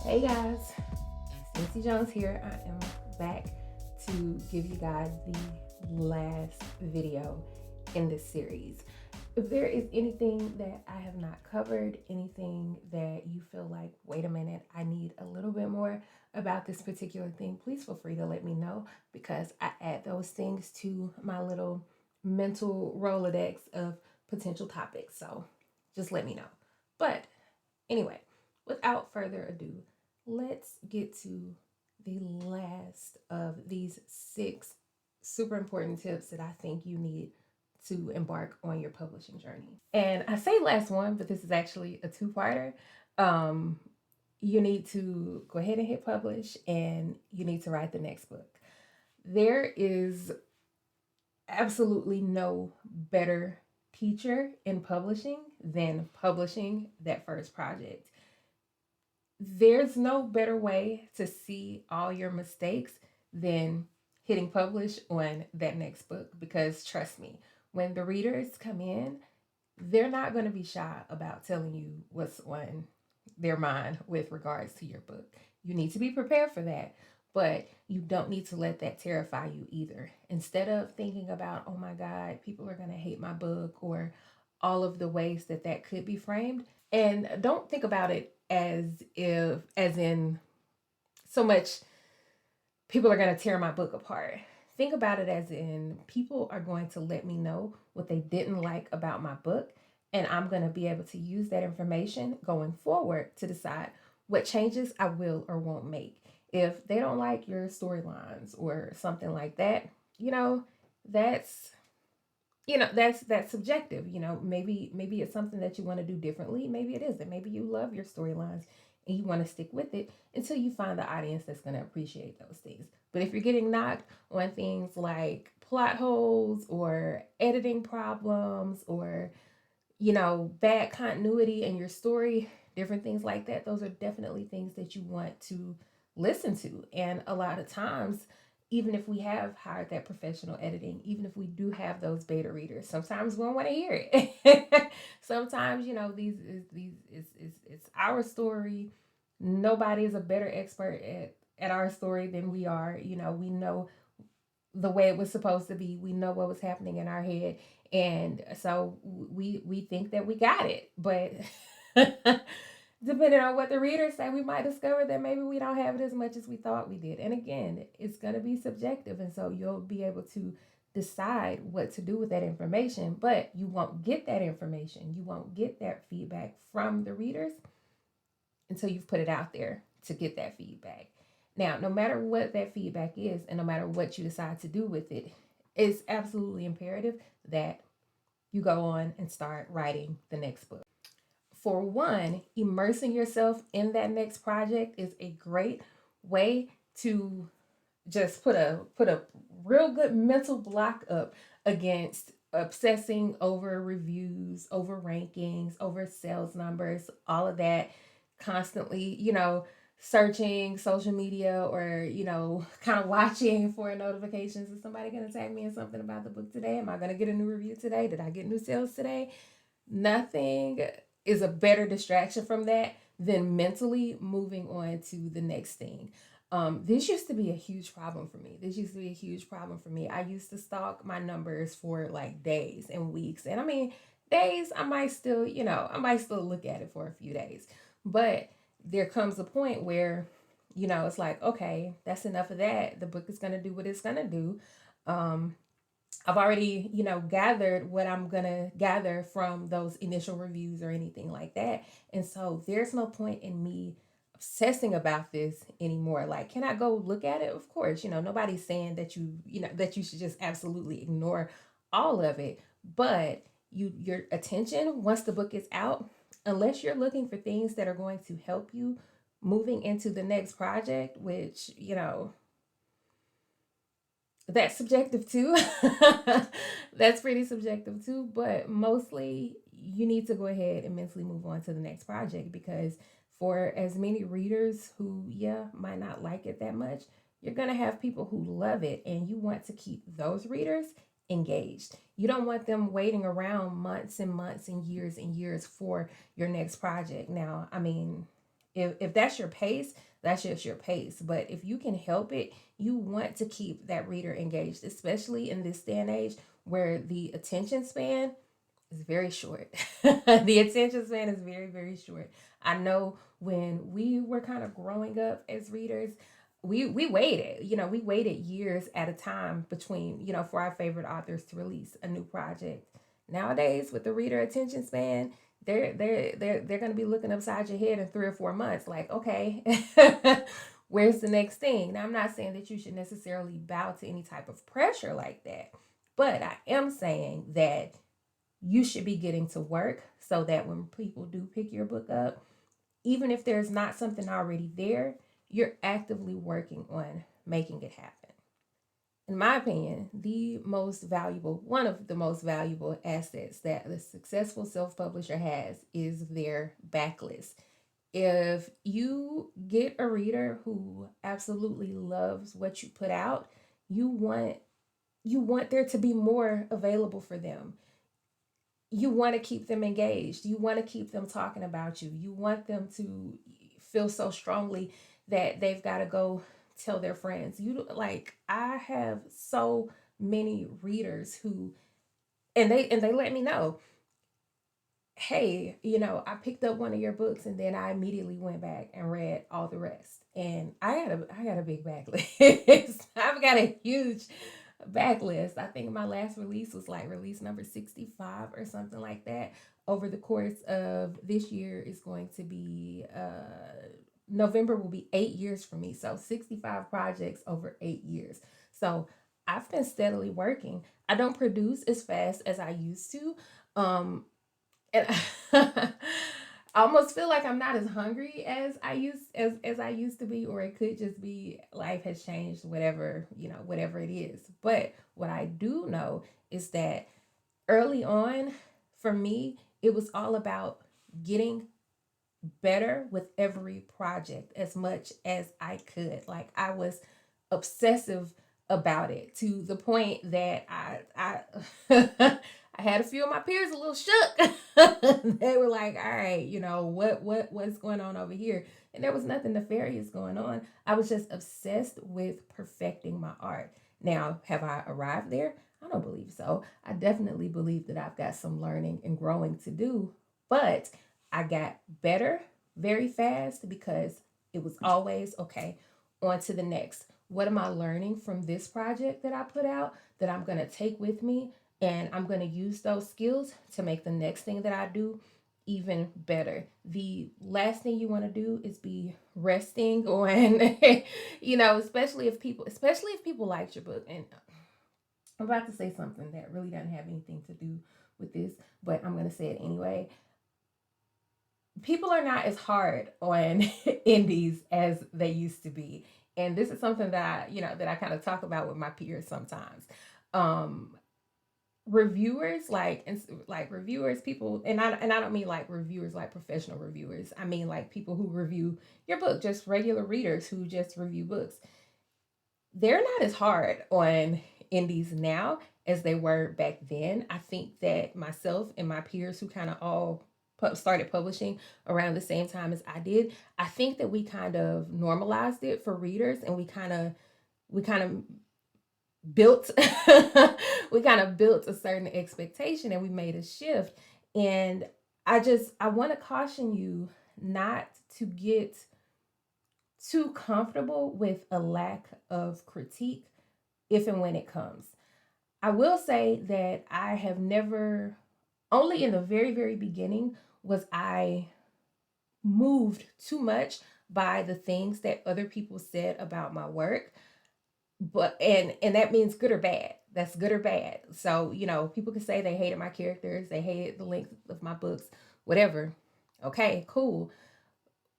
Hey guys, Stacey Jones here. I am back to give you guys the last video in this series. If there is anything that I have not covered, anything that you feel like, wait a minute, I need a little bit more about this particular thing, please feel free to let me know, because I add those things to my little mental Rolodex of potential topics. So just let me know. But anyway, without further ado, let's get to the last of these 6 super important tips that I think you need to embark on your publishing journey. And I say last one, but this is actually a 2-parter. You need to go ahead and hit publish, and you need to write the next book. There is absolutely no better teacher in publishing than publishing that first project. There's no better way to see all your mistakes than hitting publish on that next book, because trust me, when the readers come in, they're not going to be shy about telling you what's on their mind with regards to your book. You need to be prepared for that, but you don't need to let that terrify you either. Instead of thinking about, oh my God, people are going to hate my book, or all of the ways that that could be framed, and don't think about it as in so much people are going to tear my book apart. Think about it as in people are going to let me know what they didn't like about my book, and I'm going to be able to use that information going forward to decide what changes I will or won't make. If they don't like your storylines or something like that, that's that's subjective. Maybe it's something that you want to do differently, maybe it isn't. Maybe you love your storylines and you want to stick with it until you find the audience that's going to appreciate those things. But if you're getting knocked on things like plot holes or editing problems, or bad continuity in your story, different things like that, those are definitely things that you want to listen to. And a lot of times, even if we have hired that professional editing, even if we do have those beta readers, sometimes we don't want to hear it. Sometimes, it's our story. Nobody is a better expert at our story than we are. We know the way it was supposed to be. We know what was happening in our head, and so we think that we got it. But depending on what the readers say, we might discover that maybe we don't have it as much as we thought we did. And again, it's going to be subjective, and so you'll be able to decide what to do with that information, but you won't get that information, you won't get that feedback from the readers until you've put it out there to get that feedback. Now, no matter what that feedback is, and no matter what you decide to do with it, it's absolutely imperative that you go on and start writing the next book. For one, immersing yourself in that next project is a great way to just put a real good mental block up against obsessing over reviews, over rankings, over sales numbers, all of that, constantly, searching social media, or kind of watching for notifications. Is somebody going to tag me in something about the book today? Am I going to get a new review today? Did I get new sales today? Nothing is a better distraction from that than mentally moving on to the next thing. This used to be a huge problem for me. I used to stalk my numbers for like days and weeks. And I mean, days, I might still look at it for a few days. But there comes a point where, it's like, okay, that's enough of that. The book is going to do what it's going to do. I've already, gathered what I'm going to gather from those initial reviews or anything like that. And so there's no point in me obsessing about this anymore. Like, can I go look at it? Of course, nobody's saying that that you should just absolutely ignore all of it. But your attention, once the book is out, unless you're looking for things that are going to help you moving into the next project, which, that's subjective too. That's pretty subjective too. But mostly you need to go ahead and mentally move on to the next project, because for as many readers who, might not like it that much, you're going to have people who love it, and you want to keep those readers engaged. You don't want them waiting around months and months and years for your next project. Now, I mean, If that's your pace, that's just your pace. But if you can help it, you want to keep that reader engaged, especially in this day and age where the attention span is very short. The attention span is very, very short. I know when we were kind of growing up as readers, we waited, we waited years at a time between, for our favorite authors to release a new project. Nowadays, with the reader attention span, they're going to be looking upside your head in 3 or 4 months. Like, okay, where's the next thing? Now, I'm not saying that you should necessarily bow to any type of pressure like that, but I am saying that you should be getting to work so that when people do pick your book up, even if there's not something already there, you're actively working on making it happen. In my opinion, one of the most valuable assets that the successful self publisher has is their backlist. If you get a reader who absolutely loves what you put out, you want there to be more available for them. You want to keep them engaged. You want to keep them talking about you. You want them to feel so strongly that they've got to go tell their friends. I have so many readers who and they let me know, hey, I picked up one of your books and then I immediately went back and read all the rest. And I got a big backlist. I've got a huge backlist. I think my last release was like release number 65 or something like that. Over the course of this year is going to be November will be 8 years for me. So 65 projects over 8 years. So I've been steadily working. I don't produce as fast as I used to. And I almost feel like I'm not as hungry as I used to be, or it could just be life has changed, whatever it is. But what I do know is that early on, for me, it was all about getting better with every project as much as I could. Like I was obsessive about it to the point that I I had a few of my peers a little shook. They were like, "All right, what's going on over here?" And there was nothing nefarious going on. I was just obsessed with perfecting my art. Now, have I arrived there? I don't believe so. I definitely believe that I've got some learning and growing to do, but I got better very fast because it was always okay, on to the next. What am I learning from this project that I put out that I'm going to take with me? And I'm going to use those skills to make the next thing that I do even better. The last thing you want to do is be resting on, especially if people liked your book. And I'm about to say something that really doesn't have anything to do with this, but I'm going to say it anyway. People are not as hard on indies as they used to be. And this is something that I kind of talk about with my peers sometimes. Um, Reviewers, like reviewers, people, and I don't mean like reviewers like professional reviewers. I mean like people who review your book, just regular readers who just review books. They're not as hard on indies now as they were back then. I think that myself and my peers who kind of all started publishing around the same time as I did, I think that we kind of normalized it for readers, and we kind of built we kind of built a certain expectation, and we made a shift. And I want to caution you not to get too comfortable with a lack of critique if and when it comes. I will say that I have never, only in the very, very beginning, was I moved too much by the things that other people said about my work. But and that means good or bad. That's good or bad. So, people can say they hated my characters, they hated the length of my books, whatever. Okay, cool.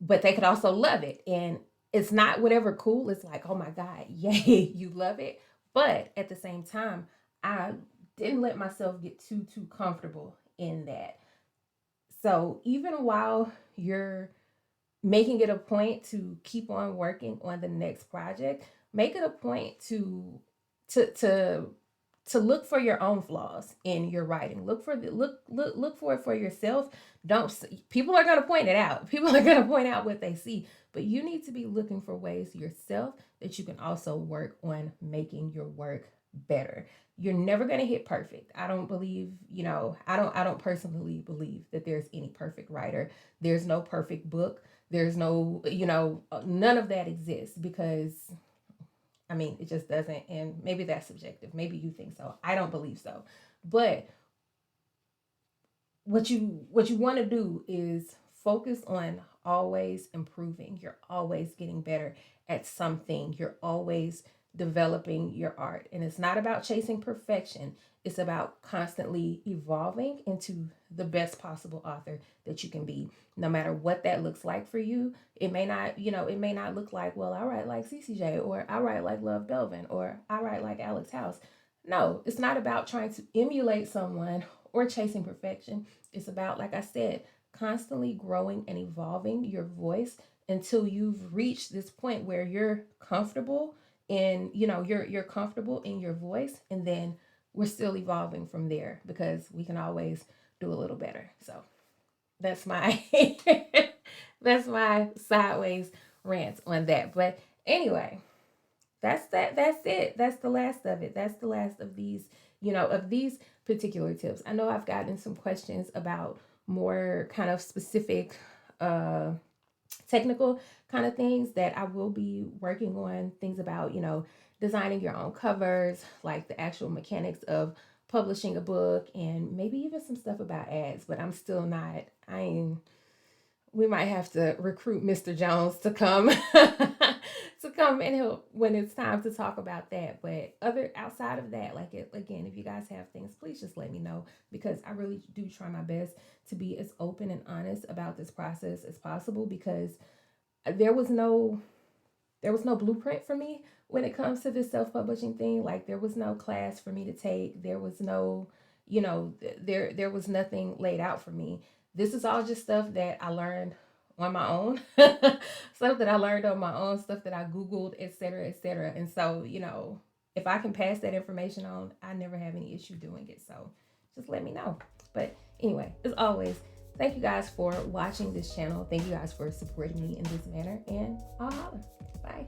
But they could also love it. And it's not whatever cool. It's like, oh my God, yay, you love it. But at the same time, I didn't let myself get too comfortable in that. So even while you're making it a point to keep on working on the next project, make it a point to to look for your own flaws in your writing. Look for it for yourself. Don't People are going to point it out. People are going to point out what they see, but you need to be looking for ways yourself that you can also work on making your work better. You're never going to hit perfect. I don't believe, I don't personally believe that there's any perfect writer. There's no perfect book. There's no, none of that exists, because I mean, it just doesn't. And maybe that's subjective. Maybe you think so. I don't believe so. But what you want to do is focus on always improving. You're always getting better at something. You're always developing your art. And it's not about chasing perfection. It's about constantly evolving into the best possible author that you can be, no matter what that looks like for you. It may not look like, well, I write like CCJ, or I write like Love Belvin, or I write like Alex House. No, it's not about trying to emulate someone or chasing perfection. It's about, like I said, constantly growing and evolving your voice until you've reached this point where you're comfortable in, you're comfortable in your voice, and then we're still evolving from there, because we can always do a little better. So that's my that's my sideways rant on that. But anyway, that's it. That's the last of it. That's the last of these particular tips. I know I've gotten some questions about more kind of specific uh technical kind of things that I will be working on, things about, designing your own covers, like the actual mechanics of publishing a book, and maybe even some stuff about ads. But I'm still not, I ain't, we might have to recruit Mr. Jones to come to come and help when it's time to talk about that. But other outside of that, like, again, if you guys have things, please just let me know, because I really do try my best to be as open and honest about this process as possible, because there was no blueprint for me when it comes to this self-publishing thing. Like, there was no class for me to take. There was no, there was nothing laid out for me. This is all just stuff that I learned on my own. Stuff that I learned on my own, stuff that I googled, etc., etc. And so, if I can pass that information on, I never have any issue doing it. So just let me know. But anyway, as always, thank you guys for watching this channel. Thank you guys for supporting me in this manner, and I'll holler. Bye.